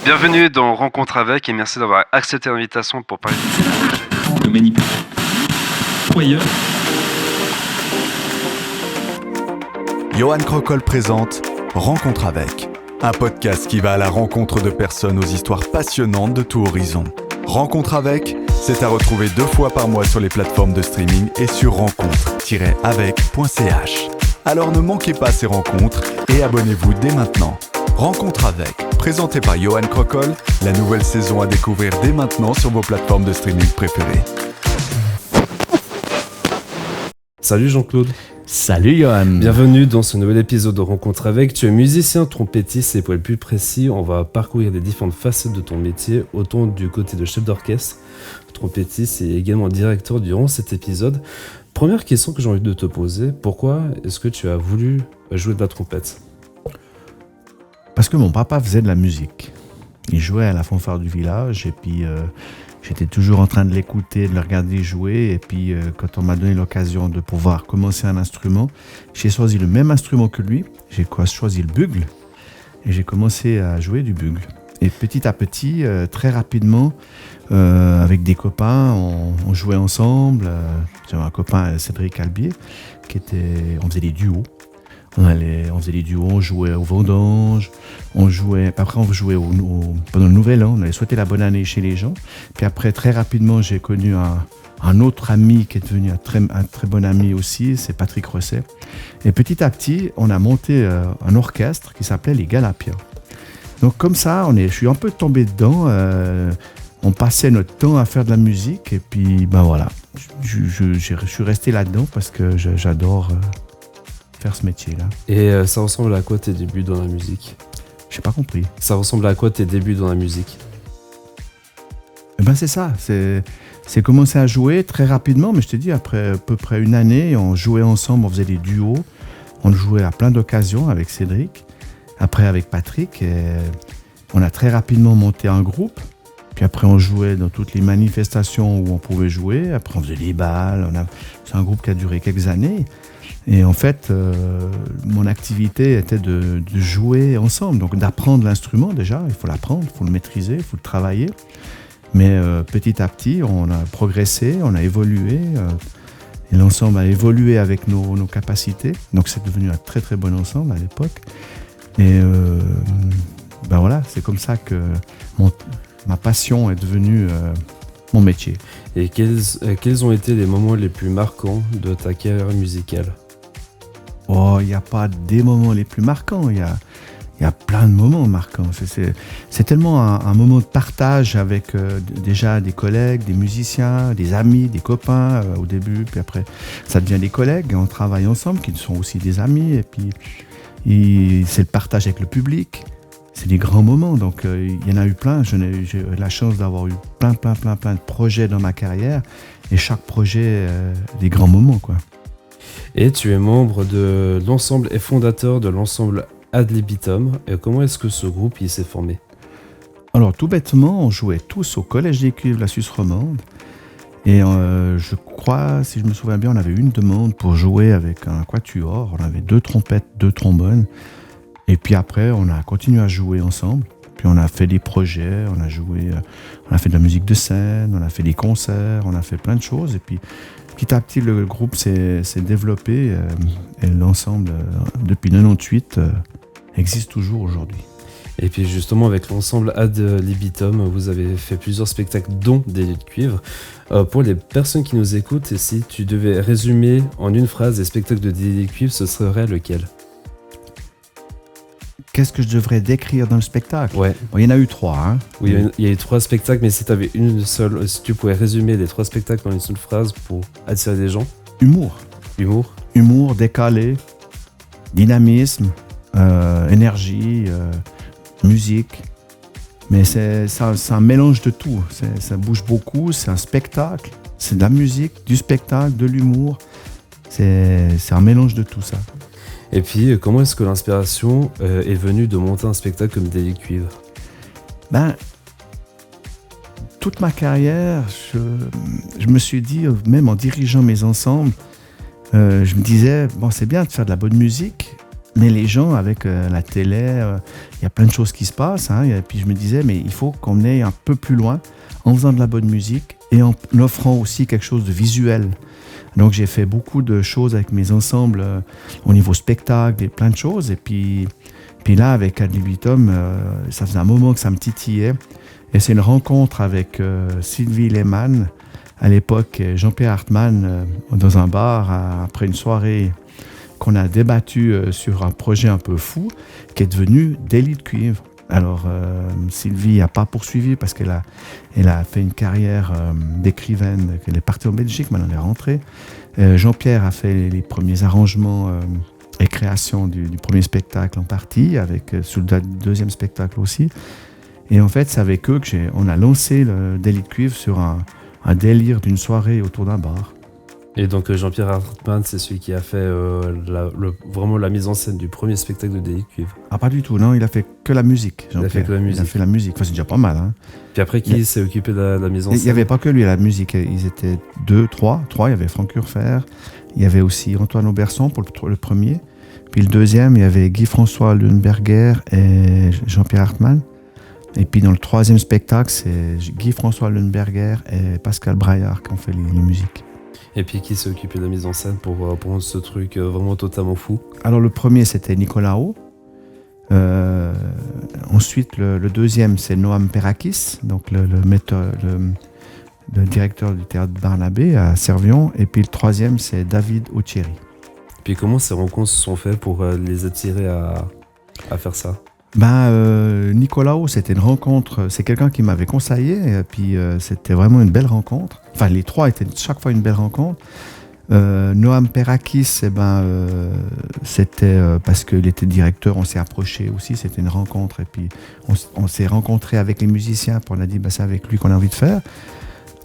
Bienvenue dans Rencontre avec et merci d'avoir accepté l'invitation pour parler Le manipulateur. Johan Crocol présente Rencontre avec, un podcast qui va à la rencontre de personnes aux histoires passionnantes de tout horizon. Rencontre avec, c'est à retrouver 2 fois par mois sur les plateformes de streaming et sur rencontre-avec.ch. Alors ne manquez pas ces rencontres et abonnez-vous dès maintenant. Rencontre avec, présenté par Johan Crocol, la nouvelle saison à découvrir dès maintenant sur vos plateformes de streaming préférées. Salut Jean-Claude. Salut Johan. Bienvenue dans ce nouvel épisode de Rencontre avec. Tu es musicien, trompettiste et pour être plus précis, on va parcourir les différentes facettes de ton métier, autant du côté de chef d'orchestre, trompettiste et également directeur durant cet épisode. Première question que j'ai envie de te poser, pourquoi est-ce que tu as voulu jouer de la trompette ? Parce que mon papa faisait de la musique. Il jouait à la fanfare du village et puis j'étais toujours en train de l'écouter, de le regarder jouer. Et puis quand on m'a donné l'occasion de pouvoir commencer un instrument, j'ai choisi le même instrument que lui. J'ai choisi le bugle et j'ai commencé à jouer du bugle. Et petit à petit, très rapidement, avec des copains, on jouait ensemble. J'avais un copain, Cédric Albier, on faisait des duos. On faisait des duos, on jouait au vendange, pendant le nouvel an, on allait souhaiter la bonne année chez les gens. Puis après, très rapidement, j'ai connu un autre ami qui est devenu un très bon ami aussi, c'est Patrick Rosset. Et petit à petit, on a monté un orchestre qui s'appelait les Galapiens. Donc comme ça, je suis un peu tombé dedans, on passait notre temps à faire de la musique et puis ben voilà, je suis resté là-dedans parce que j'adore faire ce métier-là. Et ça ressemble à quoi tes débuts dans la musique ? J'ai pas compris. Ça ressemble à quoi tes débuts dans la musique ? Eh ben c'est ça, c'est commencé à jouer très rapidement, mais je te dis, après à peu près une année, on jouait ensemble, on faisait des duos, on jouait à plein d'occasions avec Cédric, après avec Patrick, et on a très rapidement monté un groupe, puis après on jouait dans toutes les manifestations où on pouvait jouer, après on faisait des balles, c'est un groupe qui a duré quelques années. Et en fait, mon activité était de jouer ensemble, donc d'apprendre l'instrument déjà, il faut l'apprendre, il faut le maîtriser, il faut le travailler. Mais petit à petit, on a progressé, on a évolué, et l'ensemble a évolué avec nos capacités. Donc c'est devenu un très très bon ensemble à l'époque. Et ben voilà, c'est comme ça que ma passion est devenue mon métier. Et quels ont été les moments les plus marquants de ta carrière musicale ? Oh, il n'y a pas des moments les plus marquants, il y a plein de moments marquants. C'est tellement un moment de partage avec déjà des collègues, des musiciens, des amis, des copains au début, puis après ça devient des collègues, on travaille ensemble, qui sont aussi des amis, et puis c'est le partage avec le public, c'est des grands moments, donc il y en a eu plein, j'ai eu la chance d'avoir eu plein de projets dans ma carrière, et chaque projet, des grands moments, quoi. Et tu es membre de l'ensemble et fondateur de l'ensemble Ad Libitum. Et comment est-ce que ce groupe il s'est formé ? Alors tout bêtement, on jouait tous au Collège des Cuivres, la Suisse romande. Et je crois, si je me souviens bien, on avait une demande pour jouer avec un quatuor. On avait 2 trompettes, 2 trombones. Et puis après, on a continué à jouer ensemble. Puis on a fait des projets, on a fait de la musique de scène, on a fait des concerts, on a fait plein de choses. Et puis petit à petit, le groupe s'est développé et l'ensemble, depuis 98, existe toujours aujourd'hui. Et puis justement, avec l'ensemble Ad Libitum, vous avez fait plusieurs spectacles, dont des Lits de Cuivre. Pour les personnes qui nous écoutent, si tu devais résumer en une phrase les spectacles de Lits de Cuivre, ce serait lequel ? Qu'est-ce que je devrais décrire dans le spectacle ? Ouais. Bon, il y en a eu 3. Hein. Oui, il y a eu 3 spectacles, mais si tu avais si tu pouvais résumer les 3 spectacles en une seule phrase pour attirer des gens. Humour, décalé, dynamisme, énergie, musique. Mais c'est un mélange de tout. Ça bouge beaucoup, c'est un spectacle, c'est de la musique, du spectacle, de l'humour. C'est un mélange de tout ça. Et puis, comment est-ce que l'inspiration est venue de monter un spectacle comme des Lits de Cuivre ? Toute ma carrière, je me suis dit, même en dirigeant mes ensembles, je me disais, bon, c'est bien de faire de la bonne musique, Mais les gens, avec la télé, il y a plein de choses qui se passent. Hein, et puis je me disais, mais il faut qu'on aille un peu plus loin en faisant de la bonne musique et en offrant aussi quelque chose de visuel. Donc j'ai fait beaucoup de choses avec mes ensembles au niveau spectacle et plein de choses. Et puis là, avec Ad Libitum, ça faisait un moment que ça me titillait. Et c'est une rencontre avec Sylvie Lehmann, à l'époque Jean-Pierre Hartmann, dans un bar, après une soirée qu'on a débattu sur un projet un peu fou, qui est devenu Délit de cuivre. Alors, Sylvie n'a pas poursuivi parce qu'elle a fait une carrière d'écrivaine, qu'elle est partie en Belgique, maintenant elle est rentrée. Jean-Pierre a fait les premiers arrangements et créations du premier spectacle en partie, sous le deuxième spectacle aussi. Et en fait, c'est avec eux qu'on a lancé le Délit de cuivre sur un délire d'une soirée autour d'un bar. Et donc Jean-Pierre Hartmann, c'est celui qui a fait vraiment la mise en scène du premier spectacle de Délit de cuivre. Ah, pas du tout, non, il a fait que la musique. Il a fait que la musique. Il a fait la musique, enfin, c'est déjà pas mal. Hein. Puis après, qui s'est occupé de la mise en scène? Il n'y avait pas que lui, la musique, ils étaient trois, il y avait Franck Urfer, il y avait aussi Antoine Auberson pour le premier, puis le deuxième, il y avait Guy-François Lundberger et Jean-Pierre Hartmann. Et puis dans le troisième spectacle, c'est Guy-François Lundberger et Pascal Braillard qui ont fait les musiques. Et puis qui s'est occupé de la mise en scène pour ce truc vraiment totalement fou? Alors le premier, c'était Nicolas Haut. Ensuite, le deuxième, c'est Noam Perakis, donc le directeur du théâtre Barnabé à Servion. Et puis le troisième, c'est David Occhieri. Puis comment ces rencontres se sont faites pour les attirer à faire ça? Nicolas Haut, c'était une rencontre, c'est quelqu'un qui m'avait conseillé, et puis c'était vraiment une belle rencontre. Enfin, les trois étaient chaque fois une belle rencontre. Noam Perakis, c'était parce qu'il était directeur, on s'est approché aussi, c'était une rencontre, et puis on s'est rencontré avec les musiciens, puis on a dit c'est avec lui qu'on a envie de faire.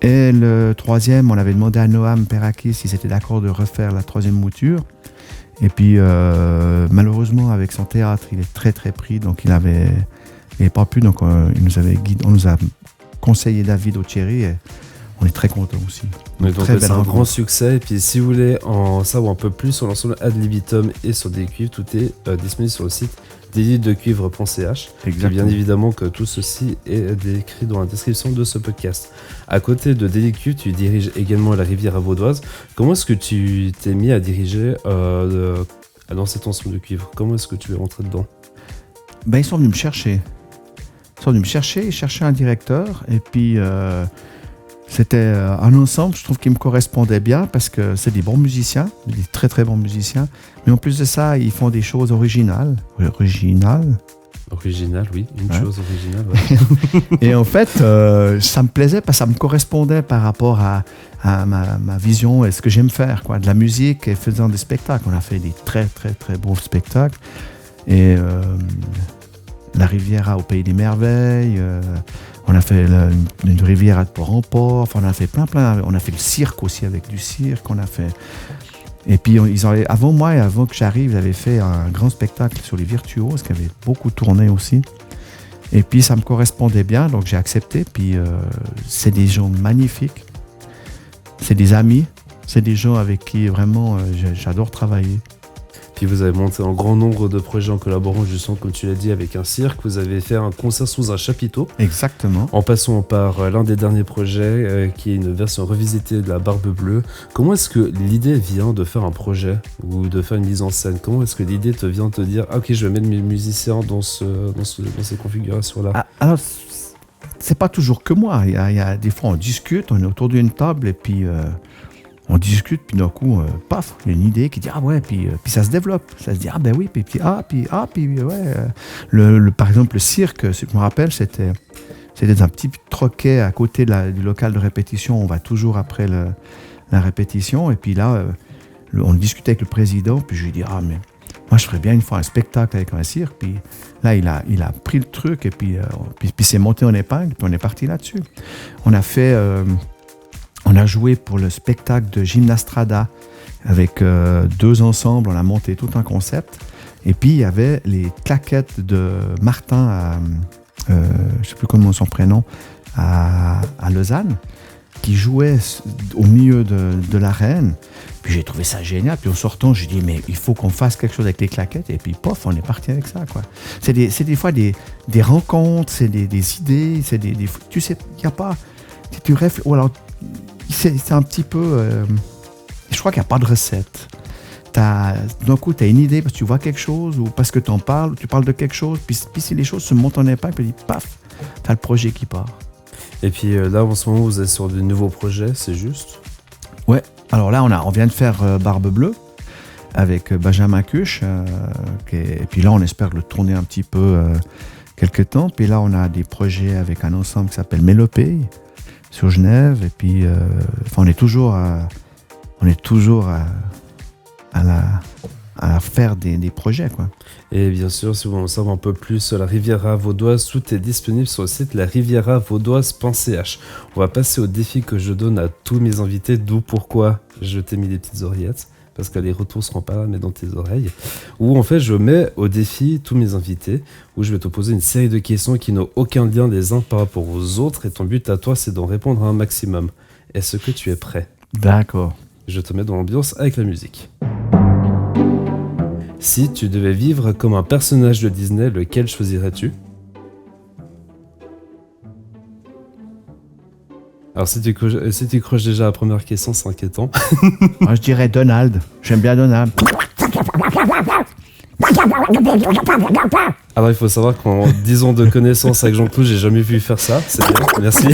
Et le troisième, on avait demandé à Noam Perakis s'il était d'accord de refaire la troisième mouture. Et puis, malheureusement, avec son théâtre, il est très très pris, donc il n'avait pas pu, donc on nous a conseillé David Occhieri, et on est très contents aussi. Donc c'est un grand succès, et puis si vous voulez en savoir un peu plus sur l'ensemble Ad Libitum et sur Délit de cuivre, tout est disponible sur le site délitdecuivre.ch. Et bien évidemment que tout ceci est décrit dans la description de ce podcast. À côté de Délit de cuivre, tu diriges également la Riviera Vaudoise. Comment est-ce que tu t'es mis à diriger dans cet ensemble de cuivre? Comment est-ce que tu es rentré dedans? Ils sont venus me chercher. Ils cherchaient un directeur, et puis c'était un ensemble, je trouve, qui me correspondait bien parce que c'est des bons musiciens, des très très bons musiciens. Mais en plus de ça, ils font des choses originales. Original, oui, chose originale. Ouais. Et en fait, ça me plaisait parce que ça me correspondait par rapport à ma vision et ce que j'aime faire, quoi, de la musique et faisant des spectacles. On a fait des très très très beaux spectacles. Et la Riviera au Pays des Merveilles. On a fait une rivière de port en port, enfin, on a fait plein, on a fait le cirque aussi avec du cirque, on a fait... Et puis avant moi et avant que j'arrive, ils avaient fait un grand spectacle sur les virtuoses qui avait beaucoup tourné aussi. Et puis ça me correspondait bien, donc j'ai accepté. Puis c'est des gens magnifiques, c'est des amis, c'est des gens avec qui vraiment j'adore travailler. Puis vous avez monté un grand nombre de projets en collaborant justement, comme tu l'as dit, avec un cirque. Vous avez fait un concert sous un chapiteau. Exactement. En passant par l'un des derniers projets, qui est une version revisitée de la Barbe Bleue. Comment est-ce que l'idée vient de faire un projet ou de faire une mise en scène? Comment est-ce que l'idée te vient de te dire « Ok, je vais mettre mes musiciens dans ces configurations-là » Alors, c'est pas toujours que moi. Il y a des fois, on discute, on est autour d'une table et puis... on discute, puis d'un coup, paf, il y a une idée qui dit « Ah ouais », puis ça se développe. Ça se dit « Ah ben oui », puis ouais. Par exemple, le cirque, je me rappelle, c'était un petit troquet à côté du local de répétition. On va toujours après la répétition. Et puis là, on discutait avec le président, puis je lui dis « Ah, mais moi, je ferais bien une fois un spectacle avec un cirque. » Puis là, il a pris le truc, et puis c'est monté en épingle, puis on est parti là-dessus. On a joué pour le spectacle de Gymnastrada avec deux ensembles, on a monté tout un concept. Et puis il y avait les claquettes de Martin, je ne sais plus comment son prénom, à Lausanne. qui jouait au milieu de l'arène. Puis j'ai trouvé ça génial. Puis en sortant, j'ai dit, mais il faut qu'on fasse quelque chose avec les claquettes. Et puis, pof, on est parti avec ça, quoi. C'est des fois des rencontres, c'est des idées, tu sais, il n'y a pas... Tu rêves... Ou alors, c'est un petit peu... je crois qu'il n'y a pas de recette. D'un coup, tu as une idée parce que tu vois quelque chose ou parce que tu en parles, tu parles de quelque chose. Puis si les choses se montent en épingle, puis paf, tu as le projet qui part. Et puis là, en ce moment, vous êtes sur de nouveaux projets, c'est juste? Ouais. Alors là, on vient de faire Barbe Bleue avec Benjamin Cuche. Et puis là, on espère le tourner un petit peu quelques temps. Puis là, on a des projets avec un ensemble qui s'appelle Mélopée sur Genève. Et puis, on est toujours à faire des projets, quoi. Et bien sûr, si vous voulez en savoir un peu plus sur la Riviera Vaudoise, tout est disponible sur le site larivieravaudoise.ch. On va passer au défi que je donne à tous mes invités, d'où pourquoi je t'ai mis des petites oreillettes, parce que les retours seront pas là, mais dans tes oreilles. Où en fait, je mets au défi tous mes invités, où je vais te poser une série de questions qui n'ont aucun lien les uns par rapport aux autres, et ton but à toi, c'est d'en répondre à un maximum. Est-ce que tu es prêt? D'accord. Je te mets dans l'ambiance avec la musique. Si tu devais vivre comme un personnage de Disney, lequel choisirais-tu? Alors si tu croches déjà la première question, c'est inquiétant. Moi, je dirais Donald. J'aime bien Donald. Alors il faut savoir qu'en 10 ans de connaissance avec Jean-Claude, j'ai jamais vu faire ça. C'est bien, merci.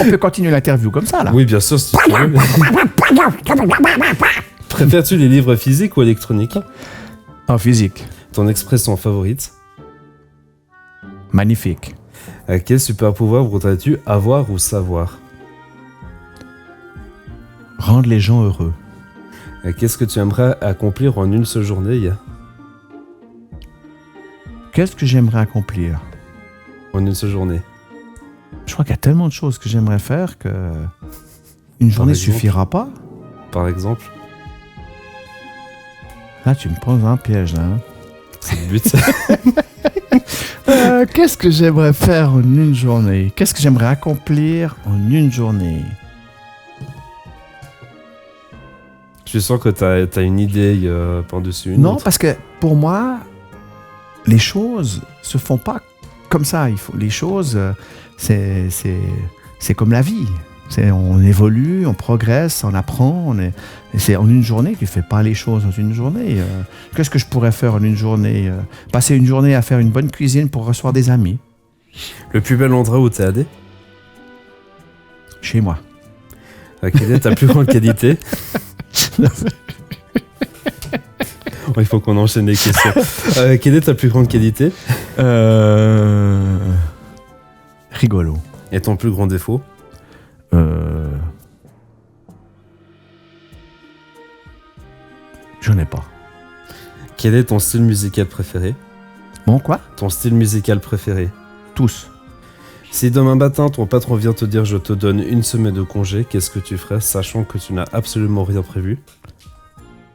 On peut continuer l'interview comme ça, là. Oui, bien sûr, si tu veux. Préfères-tu les livres physiques ou électroniques? En physique. Ton expression favorite? Magnifique. Quel super pouvoir voudrais-tu avoir ou savoir? Rendre les gens heureux. Qu'est-ce que tu aimerais accomplir en une seule journée? Qu'est-ce que j'aimerais accomplir? En une seule journée. Je crois qu'il y a tellement de choses que j'aimerais faire que une journée ne suffira pas. Par exemple? Là, tu me prends un piège, là. Hein. C'est le but. Qu'est-ce que j'aimerais faire en une journée? Qu'est-ce que j'aimerais accomplir en une journée? Je sens que t'as une idée par-dessus une Non, autre. parce que pour moi, les choses se font pas comme ça. Les choses, c'est comme la vie. On évolue, on progresse, on apprend. C'est en une journée, tu fais pas les choses en une journée. Qu'est-ce que je pourrais faire en une journée? Passer une journée à faire une bonne cuisine pour recevoir des amis. Le plus bel endroit où t'es allé? Chez moi. Quelle est ta plus grande qualité? Il faut qu'on enchaîne les questions. Quelle est ta plus grande qualité? Rigolo. Et ton plus grand défaut? J'en ai pas. Quel est ton style musical préféré? Bon, quoi? Ton style musical préféré? Tous. Si demain matin ton patron vient te dire je te donne une semaine de congé, qu'est-ce que tu ferais sachant que tu n'as absolument rien prévu?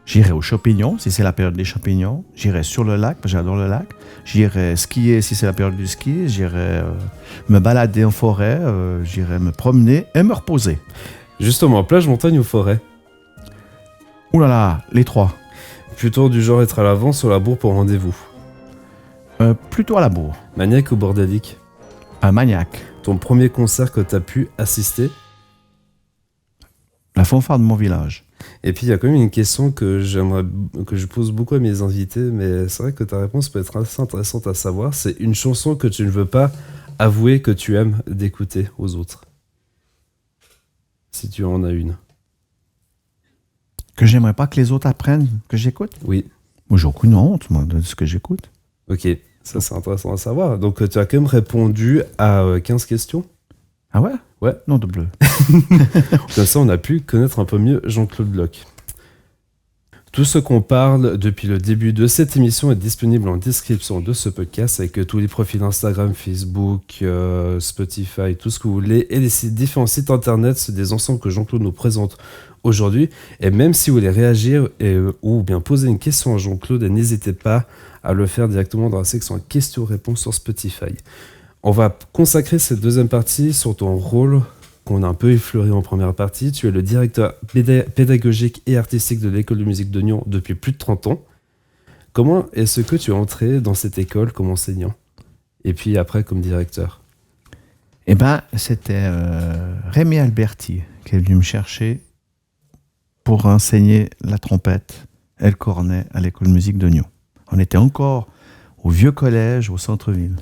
J'irai aux champignons si c'est la période des champignons. J'irai sur le lac parce que j'adore le lac. J'irai skier si c'est la période du ski. J'irai me balader en forêt. J'irai me promener et me reposer. Justement, plage, montagne ou forêt? Ouh là là, les trois. Plutôt du genre être à l'avance ou à la bourre pour rendez-vous? Plutôt à la bourre. Maniaque ou bordélique? Un maniaque. Ton premier concert que t'as pu assister? La fanfare de mon village. Et puis il y a quand même une question que je pose beaucoup à mes invités, mais c'est vrai que ta réponse peut être assez intéressante à savoir. C'est une chanson que tu ne veux pas avouer que tu aimes d'écouter aux autres. Si tu en as une. Que j'aimerais pas que les autres apprennent que j'écoute? Oui. Moi, j'ai aucune honte, moi, de ce que j'écoute. Ok, ça c'est intéressant à savoir. Donc tu as quand même répondu à 15 questions. Ah ouais? Ouais. Non, de bleu. Comme ça, on a pu connaître un peu mieux Jean-Claude Bloch. Tout ce qu'on parle depuis le début de cette émission est disponible en description de ce podcast avec tous les profils Instagram, Facebook, Spotify, tout ce que vous voulez, et les différents sites internet, c'est des ensembles que Jean-Claude nous présente aujourd'hui. Et même si vous voulez réagir ou bien poser une question à Jean-Claude, n'hésitez pas à le faire directement dans la section questions-réponses sur Spotify. On va consacrer cette deuxième partie sur ton rôle qu'on a un peu effleuré en première partie. Tu es le directeur pédagogique et artistique de l'école de musique de Nyon depuis plus de 30 ans. Comment est-ce que tu es entré dans cette école comme enseignant et puis après comme directeur? Eh ben, c'était Rémi Alberti qui est venu me chercher pour enseigner la trompette et le cornet à l'école de musique de Nyon. On était encore au vieux collège, au centre-ville.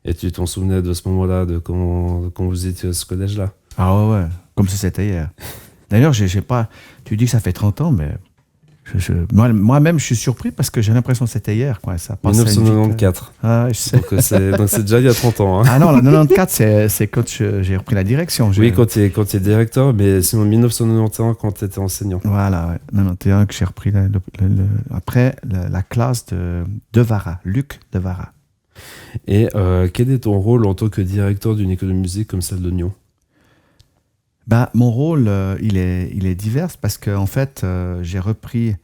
Et tu t'en souvenais de ce moment-là, de quand vous étiez à ce collège-là? Ah ouais, comme si c'était hier. D'ailleurs, j'ai pas. Tu dis que ça fait 30 ans, mais moi-même, je suis surpris parce que j'ai l'impression que c'était hier, quoi. Ça passe 1994. Ah, je sais. Donc c'est déjà il y a 30 ans. Hein. Ah non, la 94, c'est quand j'ai repris la direction. Oui, quand tu es directeur, mais sinon 1991 quand tu étais enseignant. Voilà, ouais. 91 que j'ai repris après la classe de Devara, Luc Devara. Et quel est ton rôle en tant que directeur d'une école de musique comme celle de Nyon? Ben, mon rôle, il est divers parce qu'en fait, j'ai repris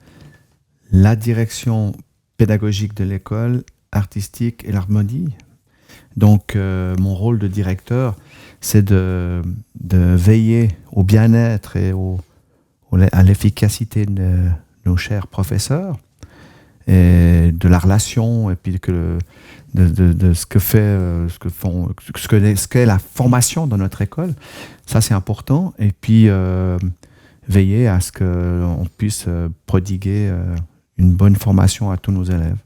la direction pédagogique de l'école artistique et l'harmonie. Donc, mon rôle de directeur, c'est de veiller au bien-être et à l'efficacité de nos chers professeurs et de la relation et puis de ce qu'est la formation dans notre école. Ça, c'est important. Et puis, veiller à ce qu'on puisse prodiguer une bonne formation à tous nos élèves.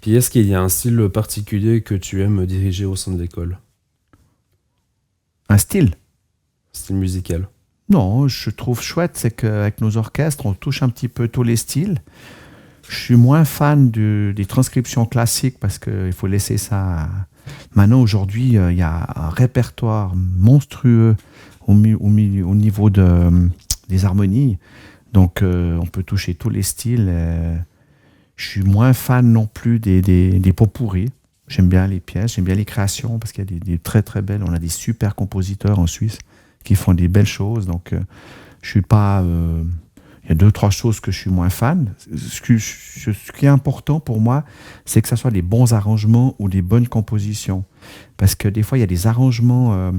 Puis, est-ce qu'il y a un style particulier que tu aimes diriger au sein de l'école? Un style musical? Non, je trouve chouette, c'est qu'avec nos orchestres, on touche un petit peu tous les styles. Je suis moins fan des transcriptions classiques parce qu'il faut laisser ça. Maintenant, aujourd'hui, il y a un répertoire monstrueux au niveau des harmonies. Donc, on peut toucher tous les styles. Je suis moins fan non plus des pot-pourris. J'aime bien les pièces, j'aime bien les créations parce qu'il y a des très très belles. On a des super compositeurs en Suisse qui font des belles choses. Donc, je suis pas. Il y a 2-3 choses que je suis moins fan. Ce qui est important pour moi, c'est que ce soit des bons arrangements ou des bonnes compositions. Parce que des fois, il y a des arrangements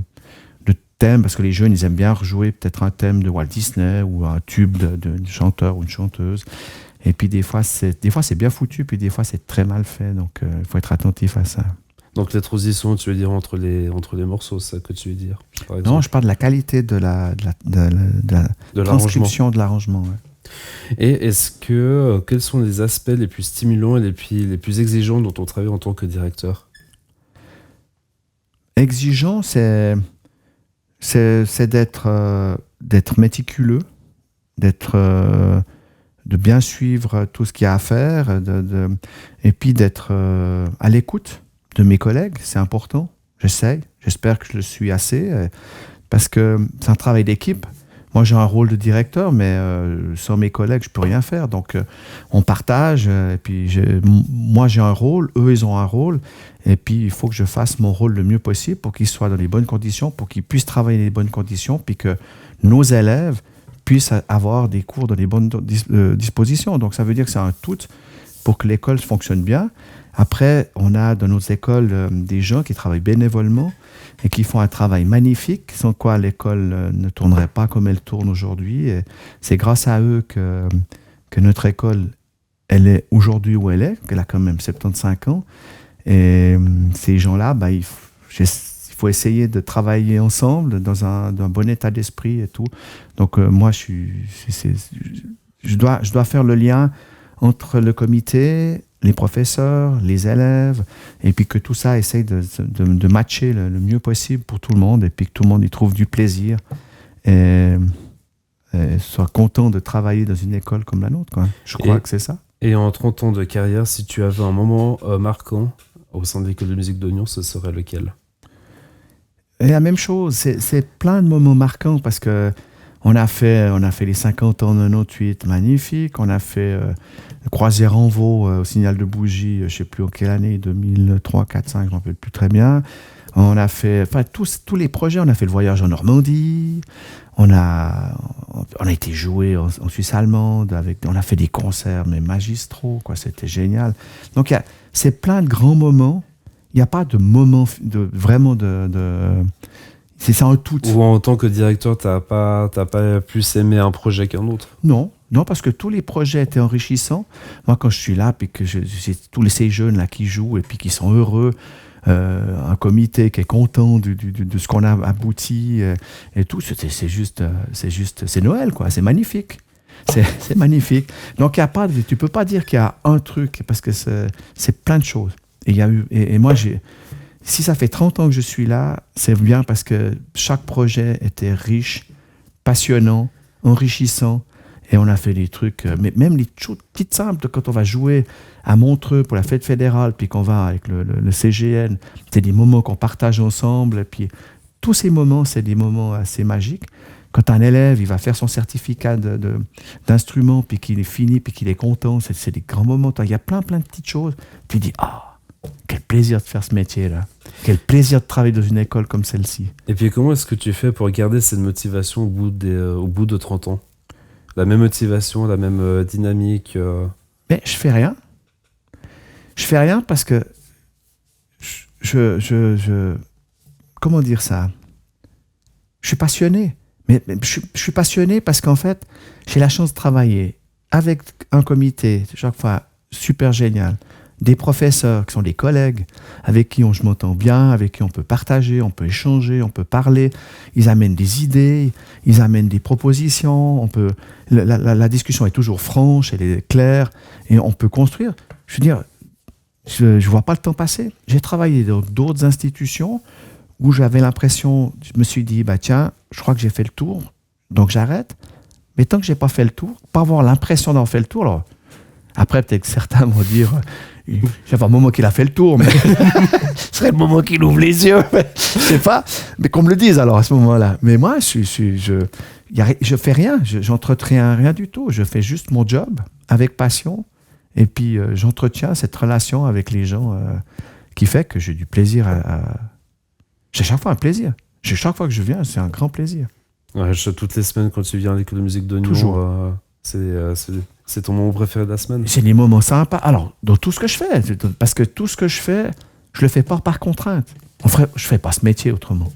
de thèmes, parce que les jeunes, ils aiment bien rejouer peut-être un thème de Walt Disney ou un tube d'un chanteur ou une chanteuse. Et puis des fois, c'est bien foutu, puis des fois, c'est très mal fait. Donc, il faut être attentif à ça. Donc les transitions, tu veux dire entre les morceaux, c'est ça que tu veux dire, par exemple? Non, je parle de la qualité de la transcription de l'arrangement. Ouais. Et quels sont les aspects les plus stimulants et les plus exigeants dans ton travail en tant que directeur? Exigeant, c'est d'être méticuleux, de bien suivre tout ce qu'il y a à faire, et puis d'être à l'écoute de mes collègues, c'est important. J'espère que je le suis assez, parce que c'est un travail d'équipe. Moi, j'ai un rôle de directeur, mais sans mes collègues, je ne peux rien faire. Donc, on partage, et puis moi, j'ai un rôle, eux, ils ont un rôle, et puis il faut que je fasse mon rôle le mieux possible pour qu'ils soient dans les bonnes conditions, pour qu'ils puissent travailler dans les bonnes conditions, puis que nos élèves puissent avoir des cours dans les bonnes dispositions. Donc, ça veut dire que c'est un tout pour que l'école fonctionne bien. Après, on a dans nos écoles des gens qui travaillent bénévolement et qui font un travail magnifique, sans quoi l'école ne tournerait pas comme elle tourne aujourd'hui. Et c'est grâce à eux que notre école, elle est aujourd'hui où elle est, qu'elle a quand même 75 ans. Et ces gens-là, il faut essayer de travailler ensemble dans un bon état d'esprit et tout. Donc moi, je dois faire le lien entre le comité, les professeurs, les élèves, et puis que tout ça essaye de matcher le mieux possible pour tout le monde, et puis que tout le monde y trouve du plaisir et soit content de travailler dans une école comme la nôtre, quoi. Je crois que c'est ça. Et en 30 ans de carrière, si tu avais un moment marquant au sein de l'école de musique de Nyon, ce serait lequel? Et la même chose, c'est plein de moments marquants parce que on a fait les 50 ans de 98, magnifique. On a fait Croisière en Vaux au signal de bougie, je ne sais plus en quelle année, 2003, 4, 5, je ne me rappelle plus très bien. On a fait tous les projets. On a fait le voyage en Normandie. On a été joué en Suisse allemande. On a fait des concerts mais magistraux, quoi. C'était génial. Donc c'est plein de grands moments. il n'y a pas de moment vraiment c'est ça en tout. Ou en tant que directeur, t'as pas plus aimé un projet qu'un autre? Non, parce que tous les projets étaient enrichissants. Moi, quand je suis là, puis que j'ai tous ces jeunes là qui jouent et puis qui sont heureux, un comité qui est content de ce qu'on a abouti et tout, c'est Noël, quoi. C'est magnifique. C'est magnifique. Donc, tu peux pas dire qu'il y a un truc, parce que c'est plein de choses. Et moi, si ça fait 30 ans que je suis là, c'est bien parce que chaque projet était riche, passionnant, enrichissant. Et on a fait des trucs, mais même les choses petites simples, quand on va jouer à Montreux pour la fête fédérale, puis qu'on va avec le CGN, c'est des moments qu'on partage ensemble. Et puis tous ces moments, c'est des moments assez magiques. Quand un élève, il va faire son certificat d'instrument, puis qu'il est fini, puis qu'il est content, c'est des grands moments. Il y a plein de petites choses. Tu dis, quel plaisir de faire ce métier-là. Quel plaisir de travailler dans une école comme celle-ci. Et puis comment est-ce que tu fais pour garder cette motivation au bout de 30 ans? La même motivation, la même dynamique Mais je fais rien. Je fais rien parce que comment dire ça? Je suis passionné. Mais je suis passionné parce qu'en fait, j'ai la chance de travailler avec un comité, chaque fois super génial, des professeurs qui sont des collègues, avec qui je m'entends bien, avec qui on peut partager, on peut échanger, on peut parler. Ils amènent des idées, ils amènent des propositions. La discussion est toujours franche, elle est claire, et on peut construire. Je veux dire, je vois pas le temps passer. J'ai travaillé dans d'autres institutions où j'avais l'impression, je me suis dit, tiens, je crois que j'ai fait le tour, donc j'arrête. Mais tant que j'ai pas fait le tour, pas avoir l'impression d'avoir fait le tour, alors après peut-être que certains vont dire, j'ai pas un moment qu'il a fait le tour, mais ce serait le moment qu'il ouvre les yeux, mais je sais pas, mais qu'on me le dise alors à ce moment-là. Mais moi, je fais rien, j'entretiens rien du tout, je fais juste mon job avec passion, et puis j'entretiens cette relation avec les gens qui fait que j'ai du plaisir j'ai chaque fois un plaisir. Chaque fois que je viens, c'est un grand plaisir. Ouais, toutes les semaines, quand tu viens à l'école de musique de Nyon, c'est ton moment préféré de la semaine? C'est des moments sympas. Alors, dans tout ce que je fais, parce que tout ce que je fais, je le fais pas par contrainte. Je fais pas ce métier autrement.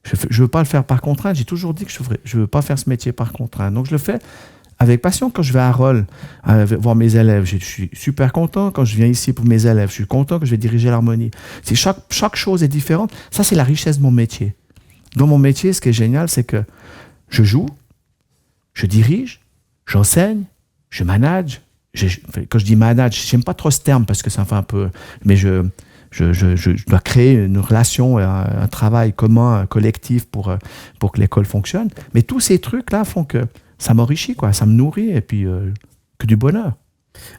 Je veux pas le faire par contrainte. J'ai toujours dit que je veux pas faire ce métier par contrainte. Donc, je le fais avec passion. Quand je vais à Rolle voir mes élèves, je suis super content. Quand je viens ici pour mes élèves, je suis content que je vais diriger l'harmonie. Chaque chose est différente. Ça, c'est la richesse de mon métier. Dans mon métier, ce qui est génial, c'est que je joue, je dirige, j'enseigne, je manage. Quand je dis manage, j'aime pas trop ce terme parce que ça fait un peu... Mais je dois créer une relation, un travail commun, collectif pour que l'école fonctionne. Mais tous ces trucs-là font que ça m'enrichit, quoi. Ça me nourrit et puis que du bonheur.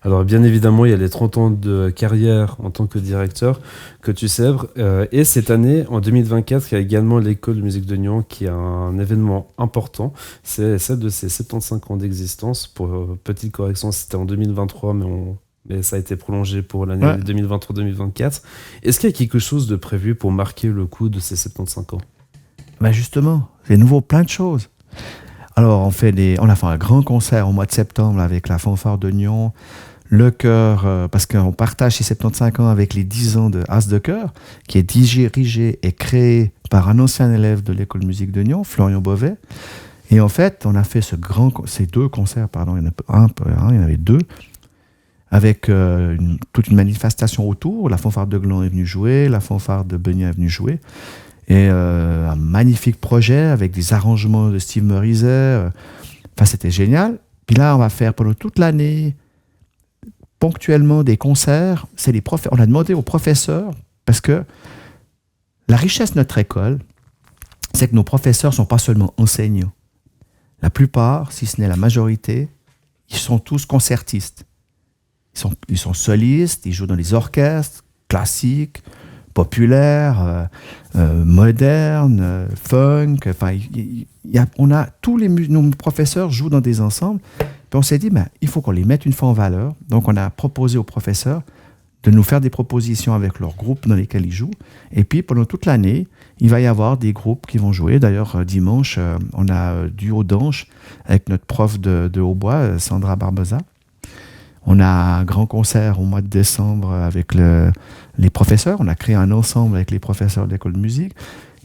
Alors bien évidemment, il y a les 30 ans de carrière en tant que directeur que tu célèbres. Et cette année, en 2024, il y a également l'école de musique de Nyon qui a un événement important. C'est celle de ses 75 ans d'existence. Pour petite correction, c'était en 2023, mais ça a été prolongé pour l'année 2023-2024. Est-ce qu'il y a quelque chose de prévu pour marquer le coup de ces 75 ans? Justement, c'est nouveau, plein de choses. Alors, on a fait un grand concert au mois de septembre avec la fanfare de Nyon, le chœur, parce qu'on partage ces 75 ans avec les 10 ans de As de chœur, qui est dirigé et créé par un ancien élève de l'école de musique de Nyon, Florian Beauvais. Et en fait, on a fait ces deux concerts, pardon, il y en avait deux, avec toute une manifestation autour. La fanfare de Gland est venue jouer, la fanfare de Beugnet est venue jouer. Et un magnifique projet avec des arrangements de Steve Morizet. C'était génial. Puis là, on va faire pendant toute l'année, ponctuellement, des concerts. On a demandé aux professeurs, parce que la richesse de notre école, c'est que nos professeurs ne sont pas seulement enseignants. La plupart, si ce n'est la majorité, ils sont tous concertistes. Ils sont solistes, ils jouent dans les orchestres classiques, populaire, moderne, funk. Nos professeurs jouent dans des ensembles. Puis on s'est dit, il faut qu'on les mette une fois en valeur. Donc on a proposé aux professeurs de nous faire des propositions avec leurs groupes dans lesquels ils jouent. Et puis pendant toute l'année, il va y avoir des groupes qui vont jouer. D'ailleurs, dimanche, on a Duo d'Anche avec notre prof de hautbois, Sandra Barbosa. On a un grand concert au mois de décembre avec les professeurs. On a créé un ensemble avec les professeurs de l'école de musique.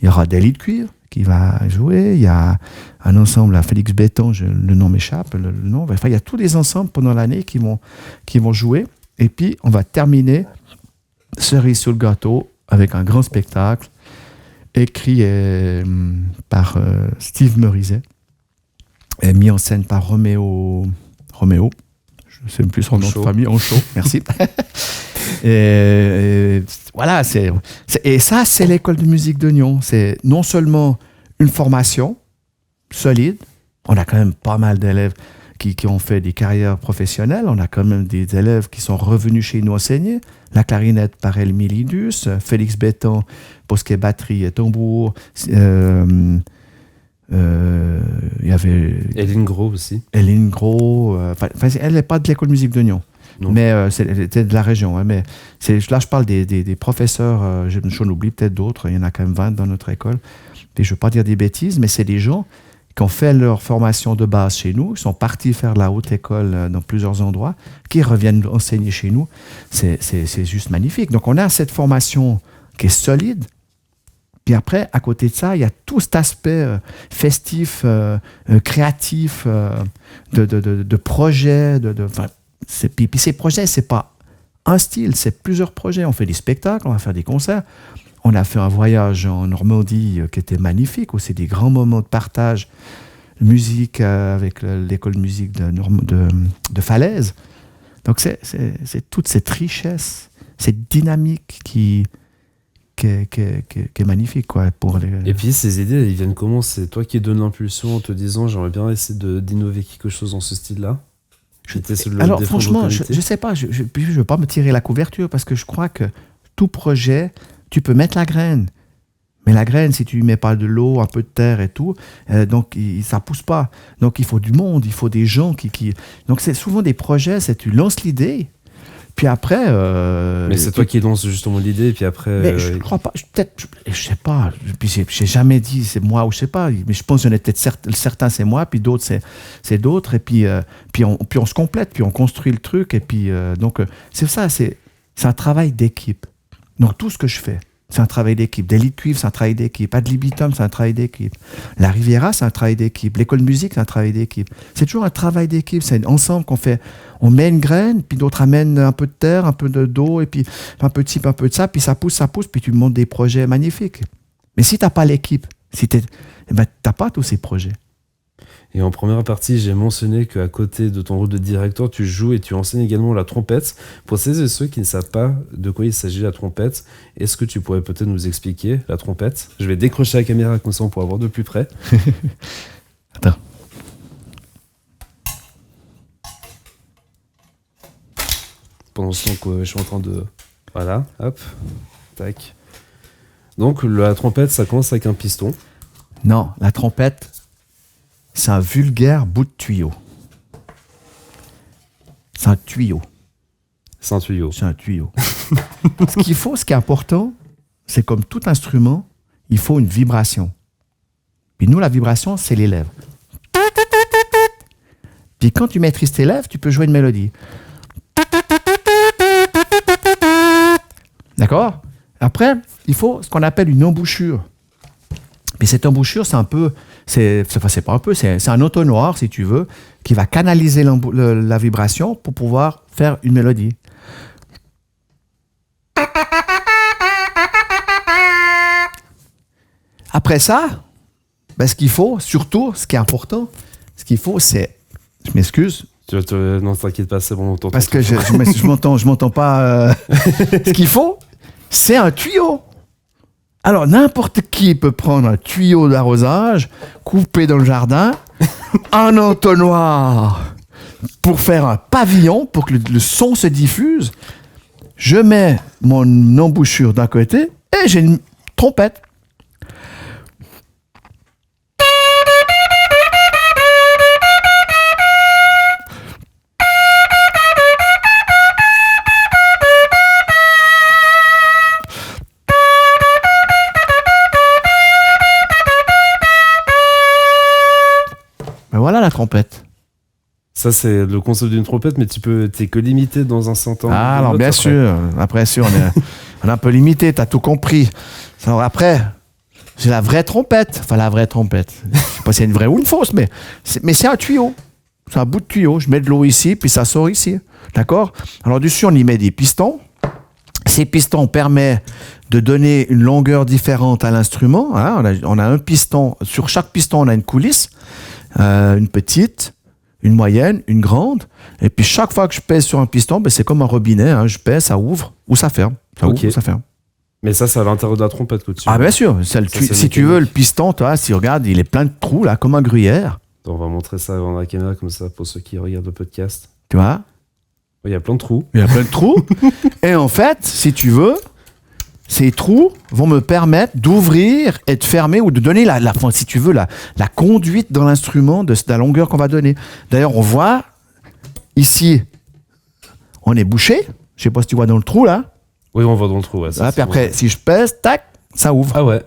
Il y aura Daily de Cuivre qui va jouer. Il y a un ensemble à Félix Béton, le nom m'échappe, le nom. Enfin, il y a tous les ensembles pendant l'année qui vont jouer. Et puis, on va terminer cerise sur le gâteau avec un grand spectacle écrit par Steve Meuriset et mis en scène par Roméo. Je ne sais plus son nom de famille. Ancho, merci. et voilà, et ça, c'est l'école de musique de Nyon. C'est non seulement une formation solide, on a quand même pas mal d'élèves qui ont fait des carrières professionnelles, on a quand même des élèves qui sont revenus chez nous enseigner. La clarinette par Elmilidus, Félix Béton, posquet batterie et tambour. Il y avait Hélène Gros aussi. Hélène Gros. Elle n'est pas de l'école de musique de Nyon, mais elle était de la région. Hein, mais là, je parle des professeurs. J'en oublie peut-être d'autres. Il y en a quand même 20 dans notre école. Et je ne veux pas dire des bêtises, mais c'est des gens qui ont fait leur formation de base chez nous, qui sont partis faire la haute école dans plusieurs endroits, qui reviennent enseigner chez nous. C'est juste magnifique. Donc, on a cette formation qui est solide. Puis après, à côté de ça, il y a tout cet aspect festif, créatif, de projets. Puis ces projets, ce n'est pas un style, c'est plusieurs projets. On fait des spectacles, on va faire des concerts. On a fait un voyage en Normandie qui était magnifique, où c'est des grands moments de partage, de musique avec l'école de musique de Falaise. Donc c'est toute cette richesse, cette dynamique qui est magnifique, quoi, pour les... Et puis ces idées, ils viennent comment? C'est toi qui donnes l'impulsion en te disant j'aimerais bien essayer d'innover quelque chose dans ce style-là? Alors franchement, je ne sais pas, je ne veux pas me tirer la couverture parce que je crois que tout projet, tu peux mettre la graine. Mais la graine, si tu ne mets pas de l'eau, un peu de terre et tout, donc ça ne pousse pas. Donc il faut du monde, il faut des gens qui... Donc c'est souvent des projets, tu lances l'idée, puis après... mais c'est toi qui lances justement l'idée, et puis après... Mais je ne crois pas, je sais pas, puis j'ai jamais dit c'est moi ou je sais pas, mais je pense qu'il y en a peut-être certains c'est moi, puis d'autres c'est d'autres, et puis on se complète, puis on construit le truc, et puis donc c'est ça, c'est un travail d'équipe. Donc tout ce que je fais, c'est un travail d'équipe. Daily de Cuivre, c'est un travail d'équipe. Ad libitum, c'est un travail d'équipe. La Riviera, c'est un travail d'équipe. L'école de musique, c'est un travail d'équipe. C'est toujours un travail d'équipe. C'est ensemble qu'on fait. On met une graine, puis d'autres amènent un peu de terre, un peu d'eau, et puis un peu de ci, un peu de ça, puis ça pousse, puis tu montes des projets magnifiques. Mais si tu n'as pas l'équipe, tu n'as pas tous ces projets. Et en première partie, j'ai mentionné qu'à côté de ton rôle de directeur, tu joues et tu enseignes également la trompette. Pour celles et ceux qui ne savent pas de quoi il s'agit la trompette, est-ce que tu pourrais peut-être nous expliquer la trompette? Je vais décrocher la caméra comme ça on pourra voir de plus près. Attends. Pendant ce temps que je suis en train de... Voilà, hop, tac. Donc la trompette, ça commence avec un piston. Non, la trompette... c'est un vulgaire bout de tuyau. C'est un tuyau. C'est un tuyau. C'est un tuyau. Ce qui est important, c'est comme tout instrument, il faut une vibration. Puis nous, la vibration, c'est les lèvres. Puis quand tu maîtrises tes lèvres, tu peux jouer une mélodie. D'accord? Après, il faut ce qu'on appelle une embouchure. Puis cette embouchure, c'est un entonnoir, si tu veux, qui va canaliser la vibration pour pouvoir faire une mélodie. Après ça, ce qu'il faut, surtout, ce qui est important, ce qu'il faut, c'est... Je m'excuse. Non, t'inquiète pas, c'est bon. Parce que je m'entends pas... Ce qu'il faut, c'est un tuyau. Alors, n'importe qui peut prendre un tuyau d'arrosage, couper dans le jardin, un entonnoir pour faire un pavillon, pour que le son se diffuse. Je mets mon embouchure d'un côté et j'ai une trompette. Voilà la trompette. Ça, c'est le concept d'une trompette, mais t'es que limité dans un certain... Ah, alors bien après. sûr. Après, sûr, on est un peu limité, t'as tout compris. Alors après, c'est la vraie trompette. Enfin, la vraie trompette. Je sais pas si c'est une vraie ou une fausse, mais c'est un tuyau. C'est un bout de tuyau. Je mets de l'eau ici, puis ça sort ici. D'accord? Alors, dessus, on y met des pistons. Ces pistons permettent de donner une longueur différente à l'instrument. Hein. On a un piston. Sur chaque piston, on a une coulisse. Une petite, une moyenne, une grande. Et puis, chaque fois que je pèse sur un piston, c'est comme un robinet. Hein. Je pèse, ça ouvre ou ça ferme. Ça ouvre ou ça ferme. Mais ça, c'est à l'intérieur de la trompette que tu... Ah, bien sûr. Si tu veux, le piston, toi, si tu regardes, il est plein de trous, là, comme un gruyère. On va montrer ça avant la caméra, comme ça, pour ceux qui regardent le podcast. Tu vois? Il y a plein de trous. Il y a plein de trous. Et en fait, si tu veux, ces trous vont me permettre d'ouvrir et de fermer ou de donner, si tu veux, la conduite dans l'instrument de la longueur qu'on va donner. D'ailleurs, on voit, ici, on est bouché. Je ne sais pas si tu vois dans le trou, là. Oui, on voit dans le trou. Ouais, puis après, si je pèse, tac, ça ouvre. Ah ouais.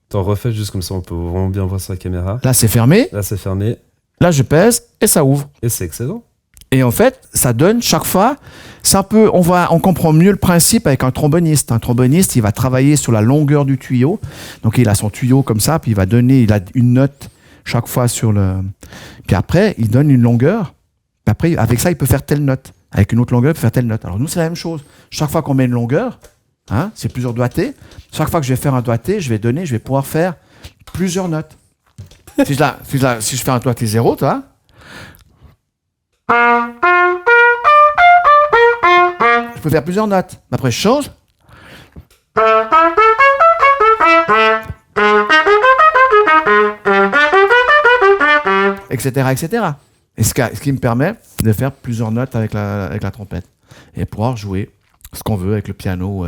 T'en refais juste comme ça, on peut vraiment bien voir sur la caméra. Là, c'est fermé. Là, c'est fermé. Là, je pèse et ça ouvre. Et c'est excellent. Et en fait, ça donne chaque fois, on comprend mieux le principe avec un tromboniste. Un tromboniste, il va travailler sur la longueur du tuyau. Donc, il a son tuyau comme ça, puis il a une note chaque fois sur le... Puis après, il donne une longueur. Puis après, avec ça, il peut faire telle note. Avec une autre longueur, il peut faire telle note. Alors, nous, c'est la même chose. Chaque fois qu'on met une longueur, hein, c'est plusieurs doigtés. Chaque fois que je vais faire un doigté, je vais pouvoir faire plusieurs notes. Si je fais un doigté 0, tu vois, je peux faire plusieurs notes. Après, je change. Etc., etc. Et ce qui me permet de faire plusieurs notes avec la trompette. Et pouvoir jouer ce qu'on veut avec le piano.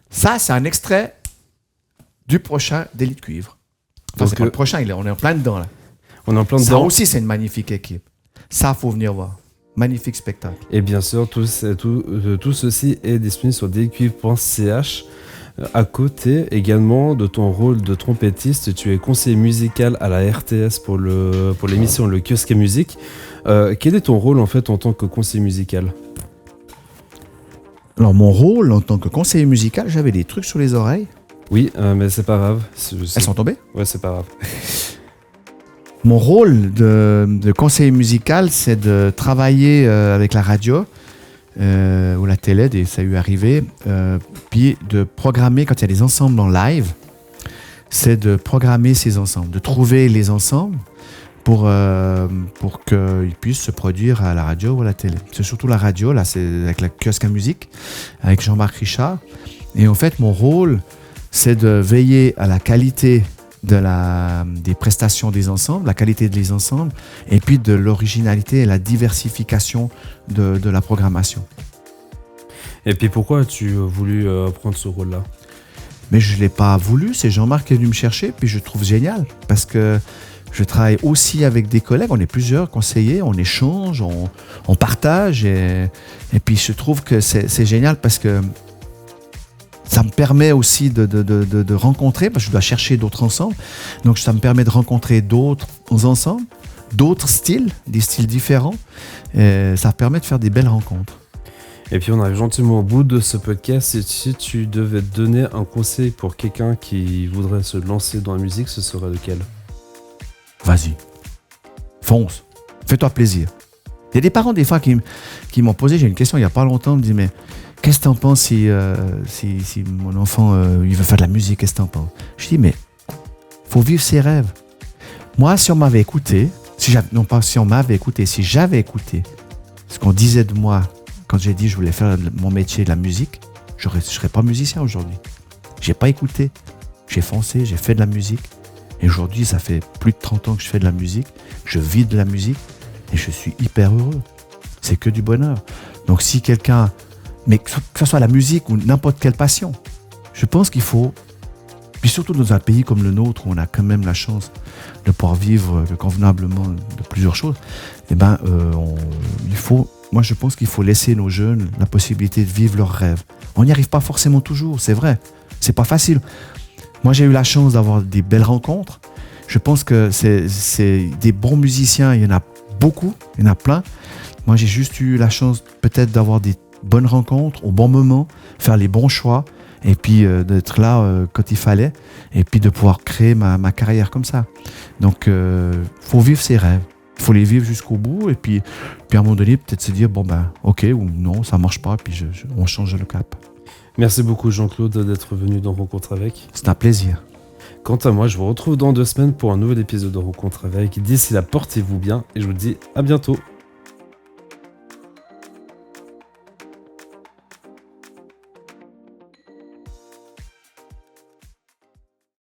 Ça, c'est un extrait du prochain Délit de cuivre. Enfin, c'est pas le prochain, on est en plein dedans, là. On est en plein Ça dedans. aussi, c'est une magnifique équipe. Ça, faut venir voir. Magnifique spectacle. Et bien sûr, tout ceci est disponible sur delitdecuivre.ch. À côté également de ton rôle de trompettiste, tu es conseiller musical à la RTS pour l'émission Le Kiosque à Musique. Quel est ton rôle en fait en tant que conseiller musical ? Alors, mon rôle en tant que conseiller musical, j'avais des trucs sur les oreilles. Oui, mais c'est pas grave. Elles sont tombées ? Ouais, c'est pas grave. Mon rôle de conseiller musical, c'est de travailler avec la radio ou la télé, et ça a eu arrivé, puis de programmer, quand il y a des ensembles en live, c'est de programmer ces ensembles, de trouver les ensembles pour qu'ils puissent se produire à la radio ou à la télé. C'est surtout la radio, là, c'est avec la Kiosque à Musique, avec Jean-Marc Richard. Et en fait, mon rôle, c'est de veiller à la qualité des prestations des ensembles, la qualité des ensembles, et puis de l'originalité et la diversification de la programmation. Et puis pourquoi as-tu voulu prendre ce rôle-là ? Mais je ne l'ai pas voulu, c'est Jean-Marc qui est venu me chercher, puis je trouve génial, parce que je travaille aussi avec des collègues, on est plusieurs conseillers, on échange, on partage, et puis je trouve que c'est génial parce que ça me permet aussi de rencontrer, parce que je dois chercher d'autres ensembles, donc ça me permet de rencontrer d'autres ensembles, d'autres styles, des styles différents, et ça permet de faire des belles rencontres. Et puis on arrive gentiment au bout de ce podcast. Si tu devais te donner un conseil pour quelqu'un qui voudrait se lancer dans la musique, ce serait lequel ? Vas-y, fonce, fais-toi plaisir. Il y a des parents des fois qui m'ont posé, j'ai une question il n'y a pas longtemps, ils me disent mais qu'est-ce que t'en penses si mon enfant il veut faire de la musique, qu'est-ce que t'en penses ? Je dis mais faut vivre ses rêves. Moi si on m'avait écouté, si j'avais écouté ce qu'on disait de moi quand j'ai dit je voulais faire mon métier de la musique, je ne serais pas musicien aujourd'hui. J'ai pas écouté, j'ai foncé, j'ai fait de la musique. Et aujourd'hui, ça fait plus de 30 ans que je fais de la musique, je vis de la musique et je suis hyper heureux. c'est que du bonheur. Donc si quelqu'un, mais que ce soit la musique ou n'importe quelle passion, je pense qu'il faut, puis surtout dans un pays comme le nôtre où on a quand même la chance de pouvoir vivre convenablement de plusieurs choses, moi je pense qu'il faut laisser nos jeunes la possibilité de vivre leurs rêves. On n'y arrive pas forcément toujours, c'est vrai, c'est pas facile. Moi j'ai eu la chance d'avoir des belles rencontres. Je pense que c'est des bons musiciens, il y en a beaucoup, il y en a plein. Moi j'ai juste eu la chance peut-être d'avoir des bonnes rencontres au bon moment, faire les bons choix et puis d'être là quand il fallait et puis de pouvoir créer ma carrière comme ça. Donc faut vivre ses rêves, il faut les vivre jusqu'au bout et puis à un moment donné peut-être se dire ok ou non ça marche pas puis on change le cap. Merci beaucoup Jean-Claude d'être venu dans Rencontre avec. C'est un plaisir. Quant à moi, je vous retrouve dans 2 semaines pour un nouvel épisode de Rencontre avec. D'ici là, portez-vous bien et je vous dis à bientôt.